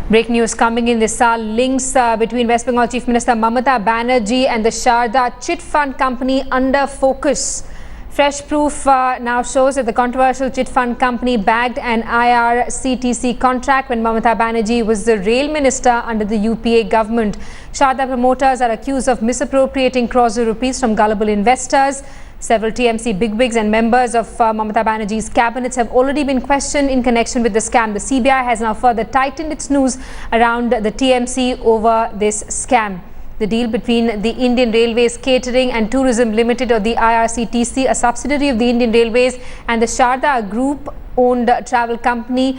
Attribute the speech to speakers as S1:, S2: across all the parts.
S1: Breaking news coming in this hour, links between West Bengal Chief Minister Mamata Banerjee and the Saradha chit fund company under focus. Fresh proof now shows that the controversial chit fund company bagged an IRTC contract when Mamata Banerjee was the rail minister under the UPA government. Saradha promoters are accused of misappropriating crores of rupees from gullible investors. Several TMC bigwigs and members of Mamata Banerjee's cabinets have already been questioned in connection with the scam. The CBI has now further tightened its noose around the TMC over this scam. The deal between the Indian Railways Catering and Tourism Limited, or the IRTC, a subsidiary of the Indian Railways, and the Saradha Group-owned travel company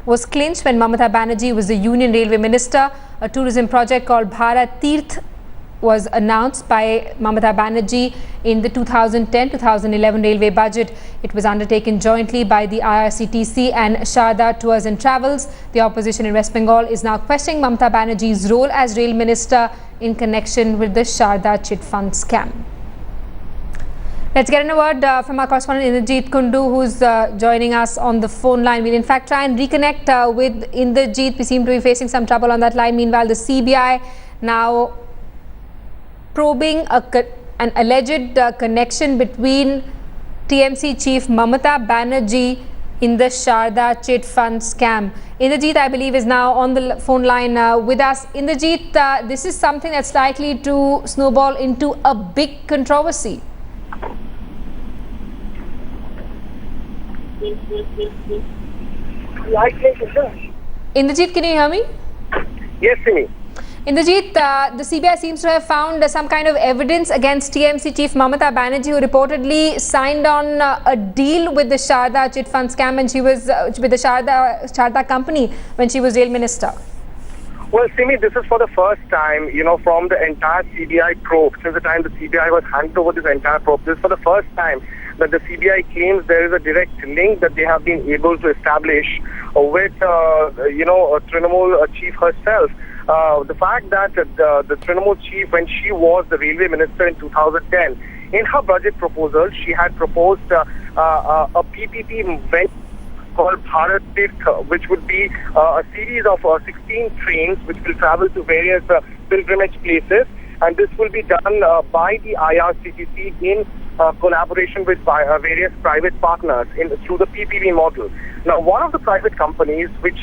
S1: was clinched when Mamata Banerjee was the Union Railway Minister. A tourism project called Bharat Tirth was announced by Mamata Banerjee in the 2010-2011 railway budget. It was undertaken jointly by the IRTC and Saradha Tours and Travels. The opposition in West Bengal is now questioning Mamata Banerjee's role as rail minister in connection with the Saradha chit fund scam. Let's get in a word from our correspondent Indrajit Kundu, who's joining us on the phone line. We'll in fact try and reconnect with Indrajit. We seem to be facing some trouble on that line. Meanwhile, the CBI now probing an alleged connection between TMC chief Mamata Banerjee in the Saradha chit fund scam. Indrajit, I believe, is now on the phone line with us. Indrajit, this is something that's likely to snowball into a big controversy. Indrajit, can you hear me?
S2: Yes, Simi.
S1: Indrajit, the CBI seems to have found some kind of evidence against TMC chief Mamata Banerjee, who reportedly signed on a deal with the Saradha chit fund scam, and she was with the Saradha company when she was rail minister.
S2: Well, Simi, this is for the first time, from the entire CBI probe, since the time the CBI was handed over this entire probe, this is for the first time that the CBI claims there is a direct link that they have been able to establish with, Trinamool chief herself. The fact that the Trinamool chief, when she was the railway minister in 2010, in her budget proposal, she had proposed a PPP venture called Bharat Tirth, which would be a series of 16 trains which will travel to various pilgrimage places, and this will be done by the IRTC in collaboration with various private partners through the PPP model. Now, one of the private companies with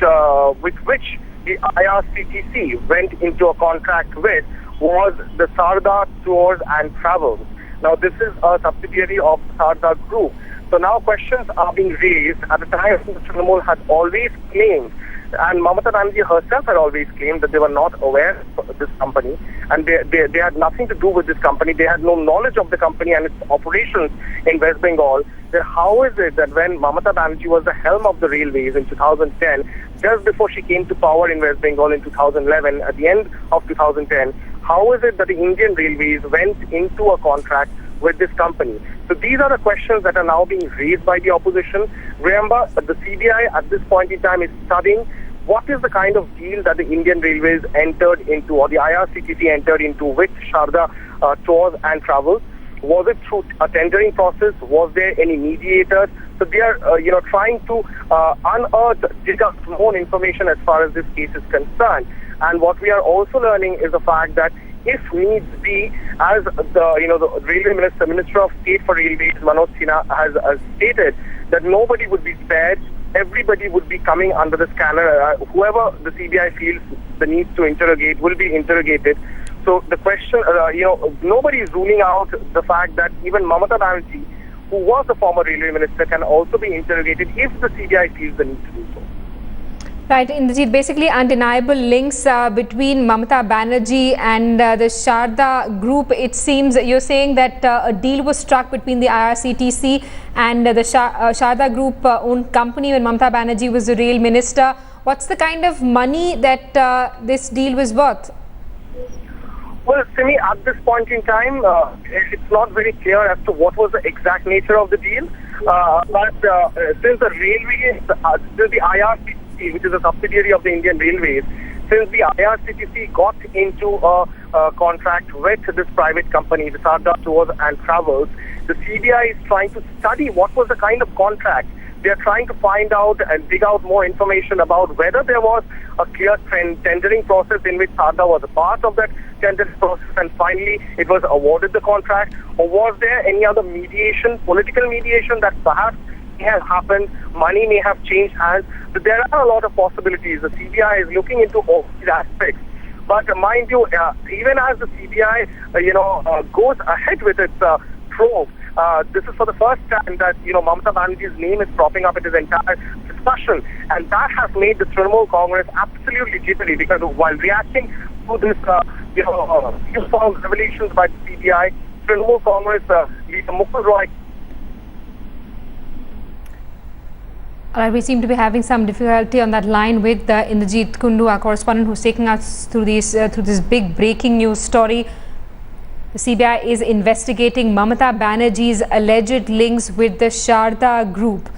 S2: which the IRTC went into a contract with was the Saradha Tours and Travels. Now, this is a subsidiary of Saradha Group. So now questions are being raised. At the time, Trinamool had always claimed, and Mamata Banerjee herself had always claimed, that they were not aware of this company, and they had nothing to do with this company. They had no knowledge of the company and its operations in West Bengal. Then how is it that when Mamata Banerjee was the helm of the railways in 2010, just before she came to power in West Bengal in 2011, at the end of 2010, how is it that the Indian Railways went into a contract with this company? So these are the questions that are now being raised by the opposition. Remember, the CBI at this point in time is studying what is the kind of deal that the Indian Railways entered into, or the IRTC entered into, with Saradha Tours and Travels. Was it through a tendering process? Was there any mediators? So they are, trying to dig up more information as far as this case is concerned. And what we are also learning is the fact that if needs be, as the railway minister of state for railways, Manoj Sinha, has stated, that nobody would be spared. Everybody would be coming under the scanner. Whoever the CBI feels the need to interrogate will be interrogated. So the question, nobody is ruling out the fact that even Mamata Banerjee, who was the former railway minister, can also be interrogated if the CBI feels the need to do so.
S1: Right, Indrajit, basically undeniable links between Mamata Banerjee and the Saradha Group. It seems you're saying that a deal was struck between the IRTC and the Saradha Group owned company when Mamata Banerjee was the rail minister. What's the kind of money that this deal was worth?
S2: Well, Simi, at this point in time, it's not very clear as to what was the exact nature of the deal. But since the railways, since the IRTC, which is a subsidiary of the Indian Railways, since the IRTC got into a contract with this private company, the Saradha Tours and Travels, the CBI is trying to study what was the kind of contract They are trying to find out and dig out more information about whether there was a clear tendering process in which Saradha was a part of that tendering process and finally it was awarded the contract, or was there any other mediation, political mediation that perhaps has happened, money may have changed hands. So there are a lot of possibilities. The CBI is looking into all these aspects. But mind you, even as the CBI, goes ahead with its probe, this is for the first time that, Mamata Banerjee's name is propping up in this entire discussion. And that has made the Trinamool Congress absolutely jittery because while reacting to this, newfound revelations by the CBI, Trinamool Congress leader Mukul Roy.
S1: All right, we seem to be having some difficulty on that line with Indrajit Kundu, our correspondent, who's taking us through this big breaking news story. The CBI is investigating Mamata Banerjee's alleged links with the Saradha Group.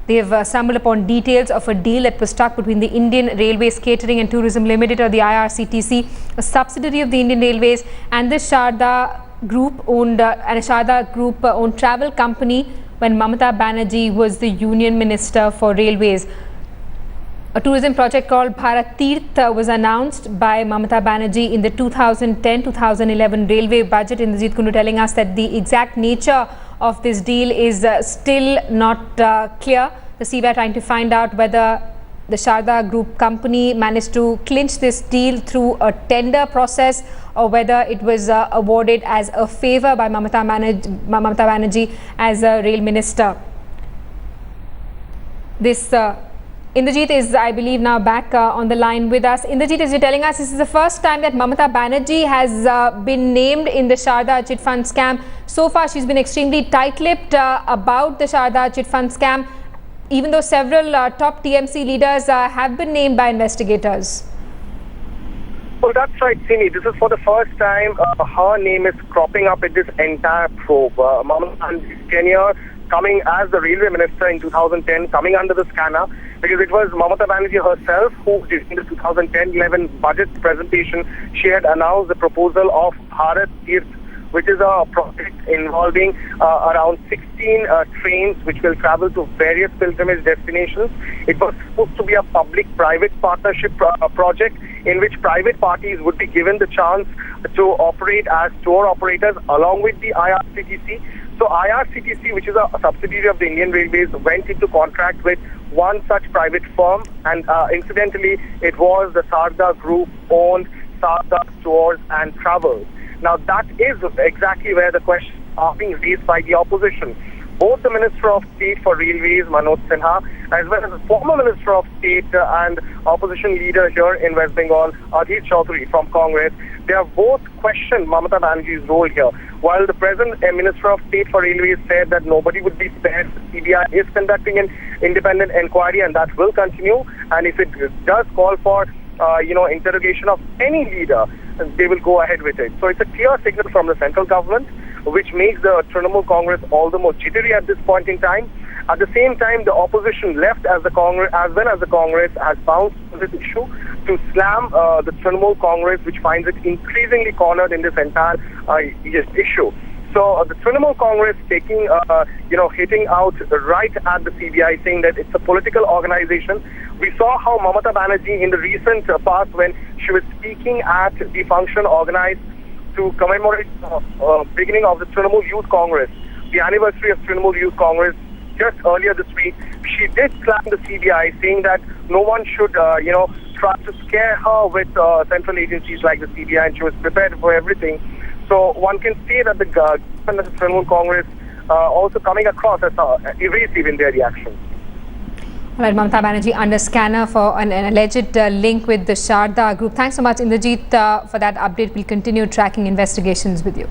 S1: They have stumbled upon details of a deal that was struck between the Indian Railways Catering and Tourism Limited, or the IRTC, a subsidiary of the Indian Railways, and the Saradha Group owned travel company when Mamata Banerjee was the Union Minister for Railways. A tourism project called Bharat Tirth was announced by Mamata Banerjee in the 2010-2011 railway budget. Indrajit Kundu telling us that the exact nature of this deal is still not clear. The CBI trying to find out whether the Saradha Group company managed to clinch this deal through a tender process or whether it was awarded as a favour by Mamata Banerjee as a rail minister. This Indrajit is, I believe, now back on the line with us. Indrajit, as you're telling us, this is the first time that Mamata Banerjee has been named in the Saradha chit fund scam. So far, she's been extremely tight-lipped about the Saradha chit fund scam, even though several top TMC leaders have been named by investigators.
S2: Well, that's right, Simi. This is for the first time her name is cropping up in this entire probe. Mamata Banerjee's tenure coming as the railway minister in 2010, coming under the scanner, because it was Mamata Banerjee herself who, during the 2010-11 budget presentation, she had announced the proposal of Bharat Tirth, which is a project involving around 16 trains which will travel to various pilgrimage destinations. It was supposed to be a public-private partnership project in which private parties would be given the chance to operate as tour operators along with the IRTC. So IRTC, which is a subsidiary of the Indian Railways, went into contract with one such private firm, and incidentally, it was the Saradha Group owned Saradha Tours and Travels. Now, that is exactly where the questions are being raised by the opposition. Both the Minister of State for Railways, Manoj Sinha, as well as the former Minister of State and opposition leader here in West Bengal, Adhir Chaudhary from Congress, they have both questioned Mamata Banerjee's role here. While the present Minister of State for Railways said that nobody would be spared, the CBI is conducting an independent inquiry and that will continue. And if it does call for, interrogation of any leader, they will go ahead with it. So it's a clear signal from the central government, which makes the Trinamool Congress all the more jittery at this point in time. At the same time, the opposition left as the Congress, as well as the Congress, has bounced on this issue to slam the Trinamool Congress, which finds it increasingly cornered in this entire issue. So the Trinamool Congress taking, hitting out right at the CBI, saying that it's a political organization. We saw how Mamata Banerjee in the recent past, when she was speaking at the function organized to commemorate beginning of the Trinamool Youth Congress, the anniversary of Trinamool Youth Congress, just earlier this week, she did slam the CBI, saying that no one should, try to scare her with central agencies like the CBI, and she was prepared for everything. So one can say that the government and the Trinamool Congress also coming across as evasive in their reaction.
S1: All right, Mamata Banerjee under scanner for an alleged link with the Saradha Group. Thanks so much, Indrajit, for that update. We'll continue tracking investigations with you.